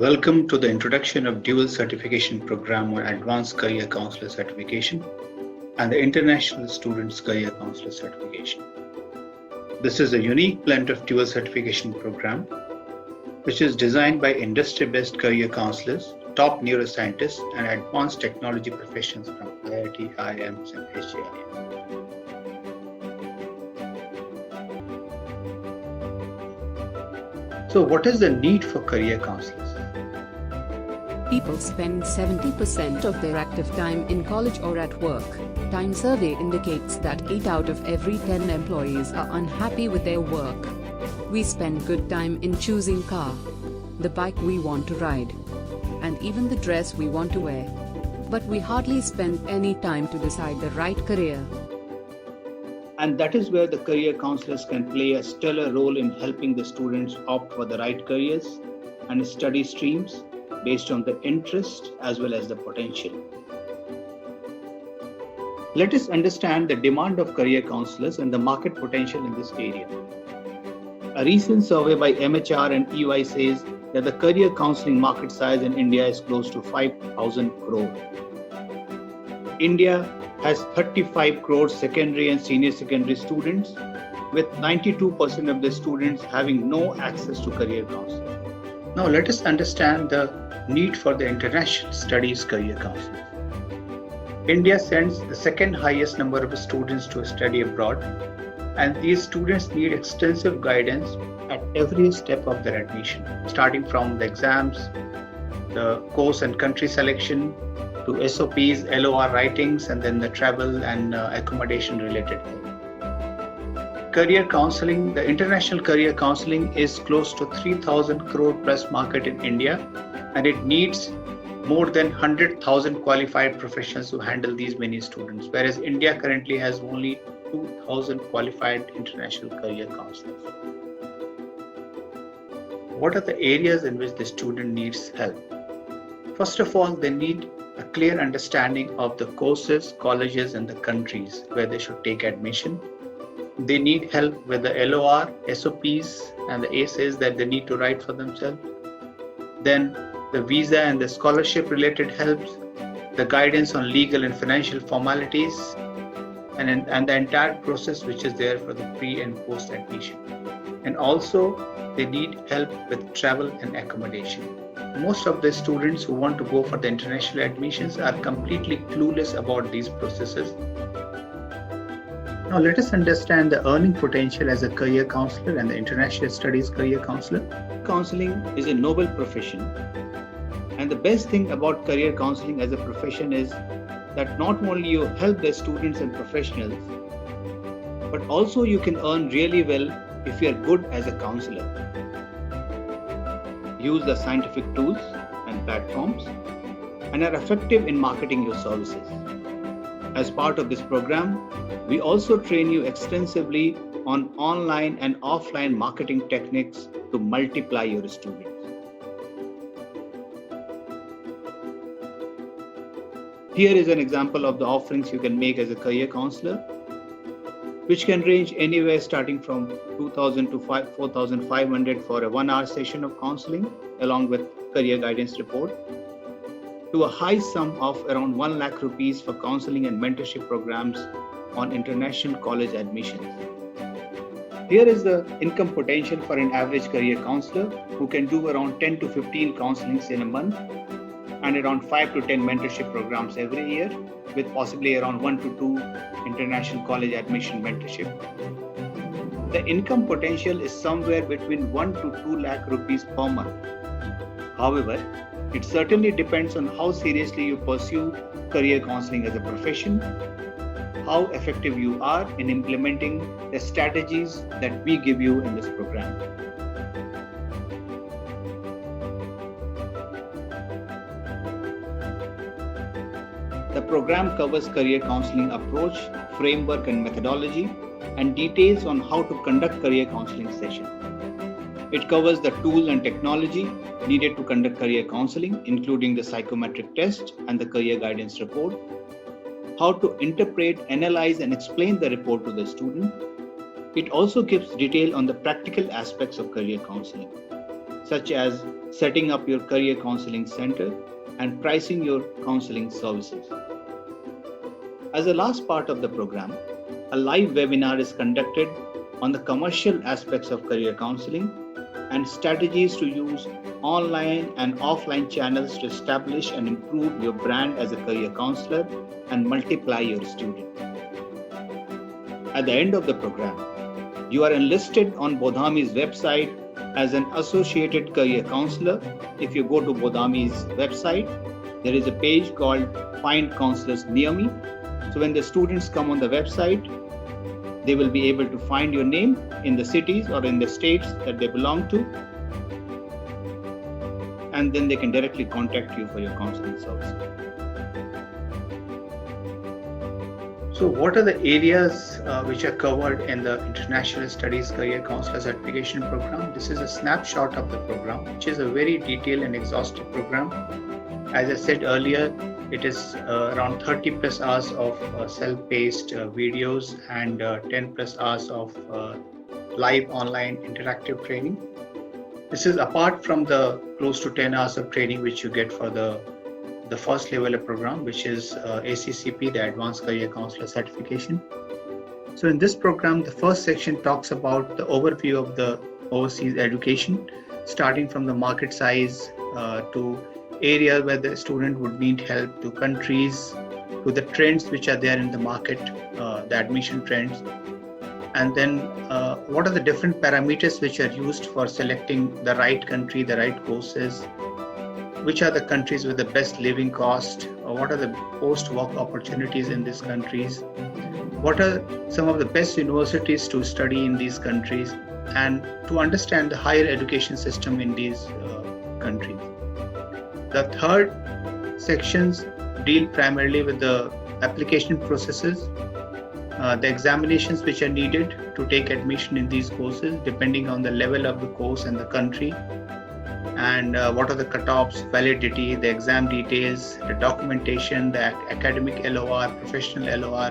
Welcome to the introduction of Dual Certification Program on Advanced Career Counselor Certification and the International Students Career Counselor Certification. This is a unique blend of dual certification program which is designed by industry-based career counselors, top neuroscientists and advanced technology professionals from IIT, IIMs and HJIMs. So what is the need for career counselors? People spend 70% of their active time in college or at work. Time survey indicates that 8 out of every 10 employees are unhappy with their work. We spend good time in choosing car, the bike we want to ride, and even the dress we want to wear. But we hardly spend any time to decide the right career. And that is where the career counselors can play a stellar role in helping the students opt for the right careers and study streams based on the interest as well as the potential. Let us understand the demand of career counselors and the market potential in this area. A recent survey by MHR and EY says that the career counseling market size in India is close to 5,000 crore. India has 35 crore secondary and senior secondary students, with 92% of the students having no access to career counseling. Now let us understand the need for the international studies career counselors. India sends the second highest number of students to study abroad, and these students need extensive guidance at every step of their admission, starting from the exams, the course and country selection, to SOPs, LOR writings, and then the travel and accommodation related help. Career counseling, the international career counseling is close to 3,000 crore plus market in India, and it needs more than 100,000 qualified professionals to handle these many students, whereas India currently has only 2,000 qualified international career counselors. What are the areas in which the student needs help? First of all, they need a clear understanding of the courses, colleges, and the countries where they should take admission. They need help with the LOR, SOPs, and the essays that they need to write for themselves. Then the visa and the scholarship related helps, the guidance on legal and financial formalities, and the entire process which is there for the pre and post admission. And also they need help with travel and accommodation. Most of the students who want to go for the international admissions are completely clueless about these processes. Now let us understand the earning potential as a career counselor and the international studies career counselor. Counseling is a noble profession, and the best thing about career counseling as a profession is that not only you help the students and professionals, but also you can earn really well if you are good as a counselor. Use the scientific tools and platforms and are effective in marketing your services. As part of this program, we also train you extensively on online and offline marketing techniques to multiply your students. Here is an example of the offerings you can make as a career counselor, which can range anywhere starting from 2,000 to 4,500 for a 1-hour session of counseling along with career guidance report, to a high sum of around 1 lakh rupees for counseling and mentorship programs on international college admissions. Here is the income potential for an average career counselor who can do around 10 to 15 counselings in a month and around 5 to 10 mentorship programs every year, with possibly around 1 to 2 international college admission mentorship. The income potential is somewhere between 1 to 2 lakh rupees per month. However, it certainly depends on how seriously you pursue career counseling as a profession, how effective you are in implementing the strategies that we give you in this program. The program covers career counseling approach, framework and methodology, and details on how to conduct career counseling sessions. It covers the tools and technology needed to conduct career counseling, including the psychometric test and the career guidance report, how to interpret, analyze, and explain the report to the student. It also gives detail on the practical aspects of career counseling. such as setting up your career counseling center and pricing your counseling services. As the last part of the program, a live webinar is conducted on the commercial aspects of career counseling and strategies to use online and offline channels to establish and improve your brand as a career counselor and multiply your student. At the end of the program, you are enlisted on Bodhami's website as an associated career counselor. If you go to Bodhami's website, there is a page called Find Counselors Near Me. So when the students come on the website, they will be able to find your name in the cities or in the states that they belong to. And then they can directly contact you for your counseling services. So what are the areas which are covered in the International Studies Career Counselor Certification Program? This is a snapshot of the program, which is a very detailed and exhaustive program. As I said earlier, it is around 30 plus hours of self-paced videos and 10 plus hours of live online interactive training. This is apart from the close to 10 hours of training which you get for the first level of program, which is ACCP, the Advanced Career Counselor Certification. So in this program, the first section talks about the overview of the overseas education, starting from the market size to areas where the student would need help, to countries, to the trends which are there in the market, the admission trends, and then what are the different parameters which are used for selecting the right country, the right courses, which are the countries with the best living cost, or what are the post-work opportunities in these countries, what are some of the best universities to study in these countries, and to understand the higher education system in these countries. The third sections deal primarily with the application processes, the examinations which are needed to take admission in these courses depending on the level of the course and the country, and what are the cutoffs, validity, the exam details, the documentation, the academic LOR, professional LOR,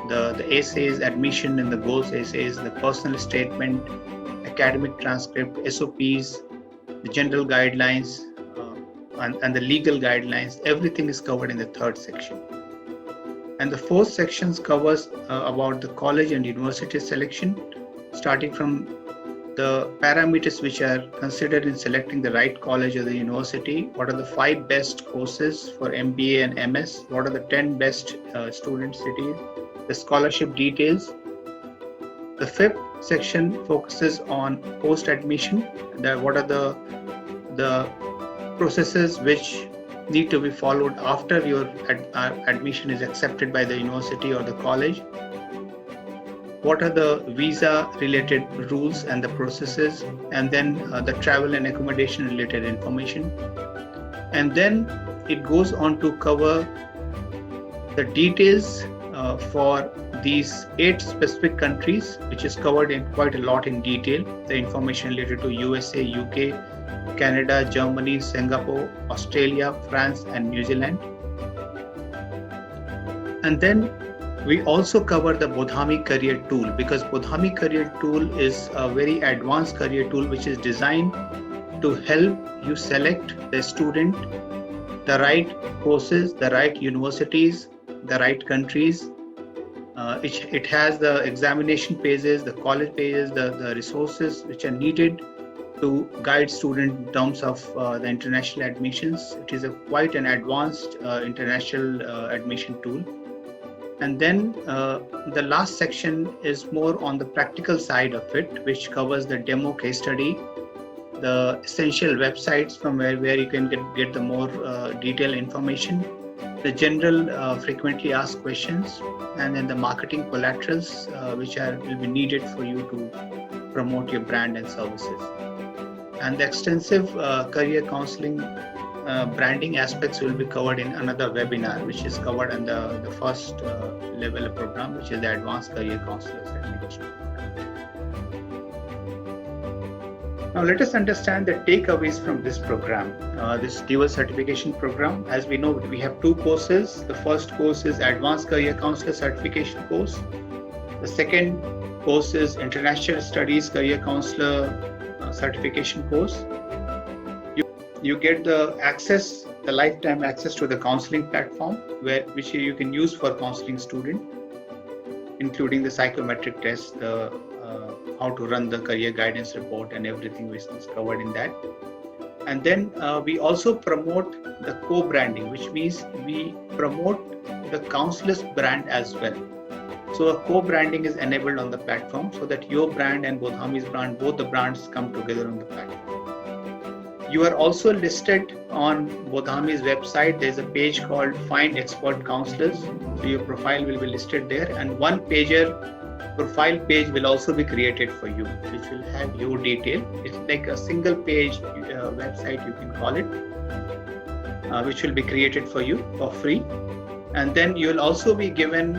the essays, admission and the goals essays, the personal statement, academic transcript, SOPs, the general guidelines, and the legal guidelines. Everything is covered in the third section. And the fourth section covers about the college and university selection, starting from the parameters which are considered in selecting the right college or the university. What are the 5 best courses for MBA and MS? What are the 10 best student cities? The scholarship details. The fifth section focuses on post-admission. What are the processes which need to be followed after your admission is accepted by the university or the college? What are the visa related rules and the processes, and then the travel and accommodation related information. And then it goes on to cover the details for these 8 specific countries, which is covered in quite a lot in detail. The information related to USA, UK, Canada, Germany, Singapore, Australia, France, and New Zealand. And then we also cover the Bodhami Career Tool, because Bodhami Career Tool is a very advanced career tool which is designed to help you select the student, the right courses, the right universities, the right countries. It has the examination pages, the college pages, the resources which are needed to guide students in terms of the international admissions. It is quite an advanced international admission tool. And then the last section is more on the practical side of it, which covers the demo case study, the essential websites from where you can get the more detailed information, the general frequently asked questions, and then the marketing collaterals which will be needed for you to promote your brand and services. And the extensive career counseling branding aspects will be covered in another webinar, which is covered in the first level of program, which is the Advanced Career Counselor Certification. Now let us understand the takeaways from this program, this dual certification program. As we know, we have 2 courses. The first course is Advanced Career Counselor Certification course. The second course is International Studies Career Counselor certification course. You get the access, the lifetime access to the counseling platform, which you can use for counseling student, including the psychometric test, the how to run the career guidance report and everything which is covered in that. And then we also promote the co-branding, which means we promote the counselor's brand as well. So a co-branding is enabled on the platform so that your brand and Bodhami's brand, both the brands come together on the platform. You are also listed on Bodhami's website. There's a page called Find Expert Counselors. So your profile will be listed there, and one pager profile page will also be created for you, which will have your detail. It's like a single page website, you can call it, which will be created for you for free. And then you will also be given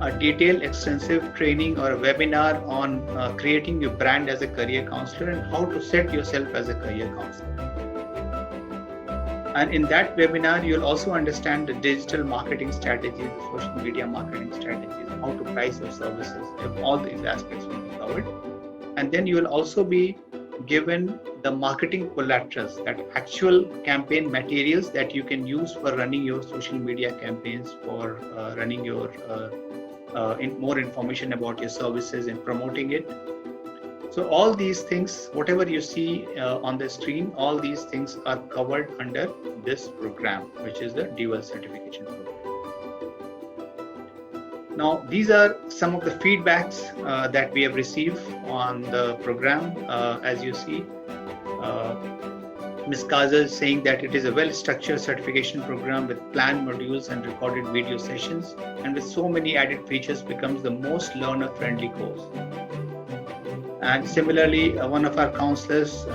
a detailed extensive training or a webinar on creating your brand as a career counselor and how to set yourself as a career counselor. And in that webinar, you'll also understand the digital marketing strategies, social media marketing strategies, how to price your services. All these aspects will be covered. And then you will also be given the marketing collaterals, that actual campaign materials that you can use for running your social media campaigns, for running your more information about your services and promoting it. So all these things, whatever you see on the screen, all these things are covered under this program, which is the dual certification program. Now, these are some of the feedbacks that we have received on the program. As you see, Ms. Kaza is saying that it is a well-structured certification program with planned modules and recorded video sessions, and with so many added features becomes the most learner-friendly course. And similarly, one of our counselors,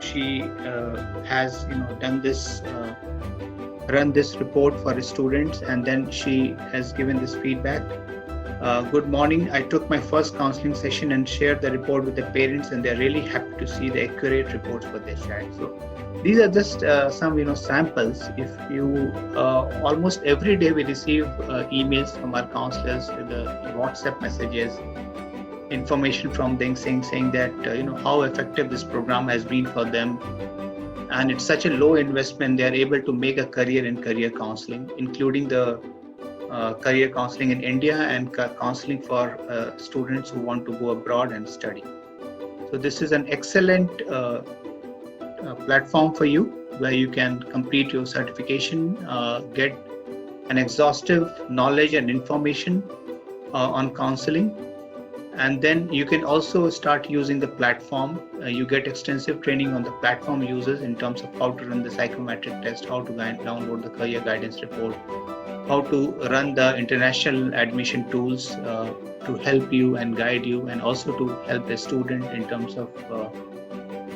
she has done this, run this report for students, and then she has given this feedback. Good morning. I took my first counseling session and shared the report with the parents, and they're really happy to see the accurate reports for their child. So these are just some samples. If you almost every day we receive emails from our counselors with the WhatsApp messages, information from them saying that how effective this program has been for them, and it's such a low investment. They are able to make a career in career counseling, including the career counseling in India and counseling for students who want to go abroad and study. So this is an excellent platform for you, where you can complete your certification, get an exhaustive knowledge and information on counseling. And then you can also start using the platform. You get extensive training on the platform users in terms of how to run the psychometric test, how to download the career guidance report, how to run the international admission tools to help you and guide you, and also to help the student in terms of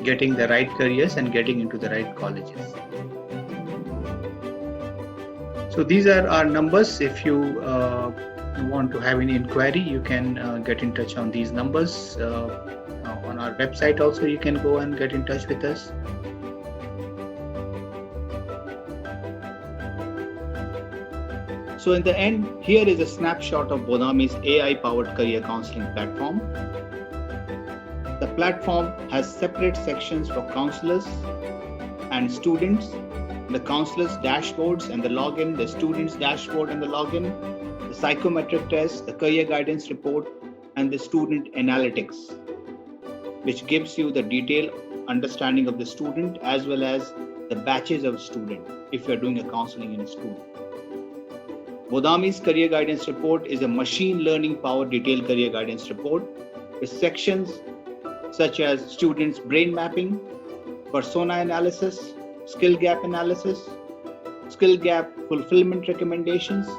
getting the right careers and getting into the right colleges. So these are our numbers. If you want to have any inquiry, you can get in touch on these numbers. On our website also you can go and get in touch with us. So in the end, here is a snapshot of Bodhami's AI-powered career counseling platform. The platform has separate sections for counselors and students, the counselors' dashboards and the login, the students' dashboard and the login, the psychometric test, the career guidance report, and the student analytics, which gives you the detailed understanding of the student as well as the batches of student if you're doing a counseling in a school. Bodhami's career guidance report is a machine learning powered detailed career guidance report with sections such as students' brain mapping, persona analysis, skill gap analysis, skill gap fulfillment recommendations,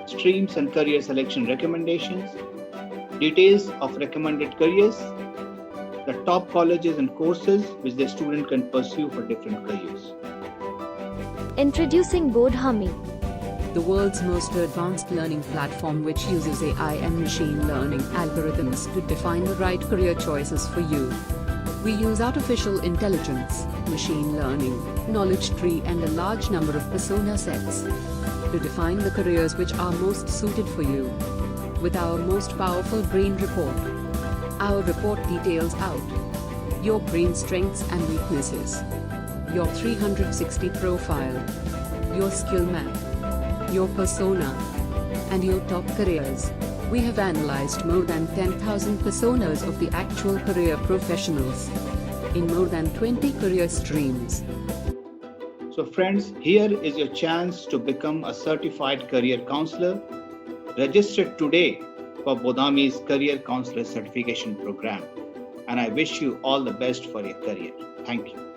streams and career selection recommendations, details of recommended careers, the top colleges and courses which the student can pursue for different careers. Introducing Bodhami, the world's most advanced learning platform, which uses AI and machine learning algorithms to define the right career choices for you. We use artificial intelligence, machine learning, knowledge tree, and a large number of persona sets to define the careers which are most suited for you. With our most powerful brain report, our report details out your brain strengths and weaknesses, your 360 profile, your skill map, your persona, and your top careers. We have analyzed more than 10,000 personas of the actual career professionals in more than 20 career streams. So friends, here is your chance to become a certified career counselor. Register today for Bodami's Career Counselor Certification Program. And I wish you all the best for your career. Thank you.